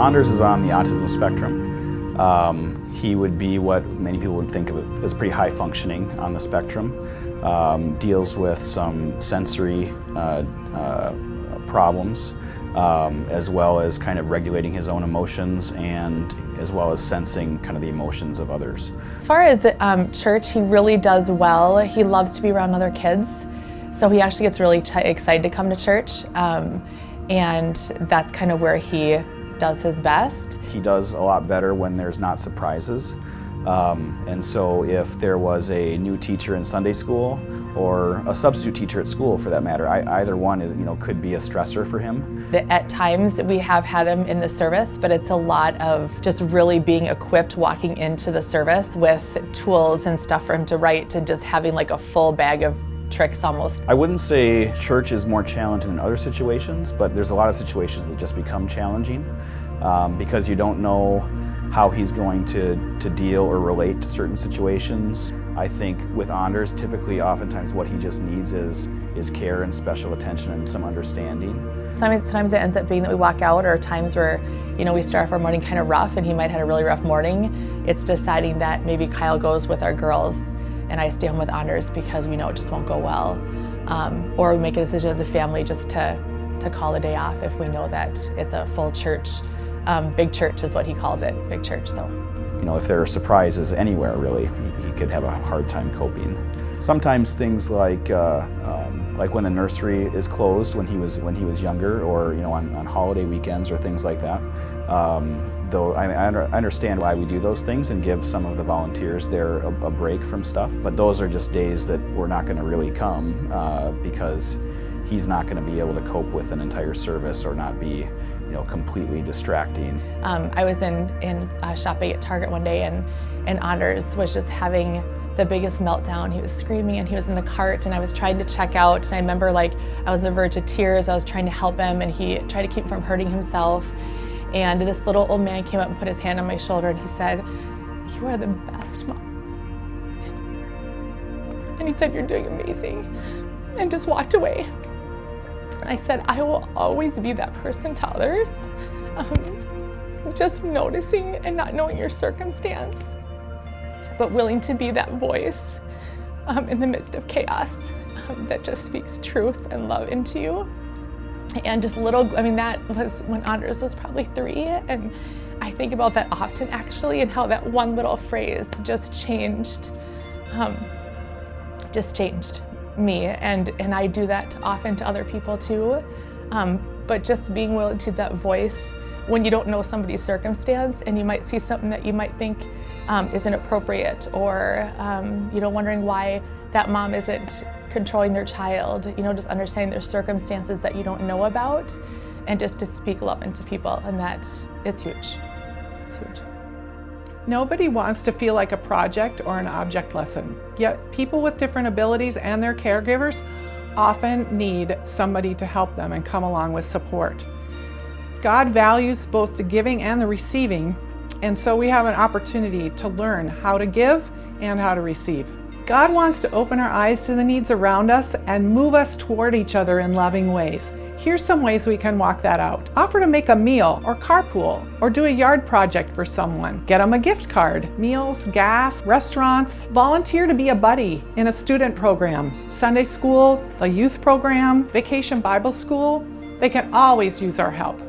Anders is on the autism spectrum. He would be what many people would think of as pretty high functioning on the spectrum. Deals with some sensory problems, as well as kind of regulating his own emotions and as well as sensing kind of the emotions of others. As far as church, he really does well. He loves to be around other kids, so he actually gets really excited to come to church, and that's kind of where he does his best. He does a lot better when there's not surprises. And so if there was a new teacher in Sunday school or a substitute teacher at school for that matter, either one is, could be a stressor for him. At times we have had him in the service, but it's a lot of just really being equipped walking into the service with tools and stuff for him to write, to just having like a full bag of tricks almost. I wouldn't say church is more challenging than other situations, but there's a lot of situations that just become challenging because you don't know how he's going to deal or relate to certain situations. I think with Anders, typically oftentimes what he just needs is care and special attention and some understanding. Sometimes it ends up being that we walk out, or times where we start off our morning kind of rough and he might have had a really rough morning. It's deciding that maybe Kyle goes with our girls and I stay home with Anders because we know it just won't go well. Or we make a decision as a family just to call the day off if we know that it's a full church. Big church is what he calls it, big church. So, if there are surprises anywhere, really, he could have a hard time coping. Sometimes things like when the nursery is closed when he was younger, or on holiday weekends or things like that. Though I understand why we do those things and give some of the volunteers there a break from stuff, but those are just days that we're not going to really come because he's not going to be able to cope with an entire service or not be completely distracting. I was in shopping at Target one day and Anders was just having the biggest meltdown. He was screaming and he was in the cart and I was trying to check out, and I remember I was on the verge of tears. I was trying to help him and he tried to keep from hurting himself. And this little old man came up and put his hand on my shoulder and he said, "You are the best mom." And he said, "You're doing amazing," and just walked away. And I said, I will always be that person to others, just noticing and not knowing your circumstance, but willing to be that voice in the midst of chaos that just speaks truth and love into you. And just that was when Anders was probably 3, and I think about that often actually, and how that one little phrase just changed me, and I do that often to other people too, but just being willing to that voice when you don't know somebody's circumstance and you might see something that you might think isn't appropriate, or wondering why that mom isn't controlling their child, just understanding their circumstances that you don't know about, and just to speak love into people, and that is huge. It's huge. Nobody wants to feel like a project or an object lesson, yet people with different abilities and their caregivers often need somebody to help them and come along with support. God values both the giving and the receiving, and so we have an opportunity to learn how to give and how to receive. God wants to open our eyes to the needs around us and move us toward each other in loving ways. Here's some ways we can walk that out. Offer to make a meal or carpool, or do a yard project for someone. Get them a gift card, meals, gas, restaurants. Volunteer to be a buddy in a student program, Sunday school, a youth program, Vacation Bible School. They can always use our help.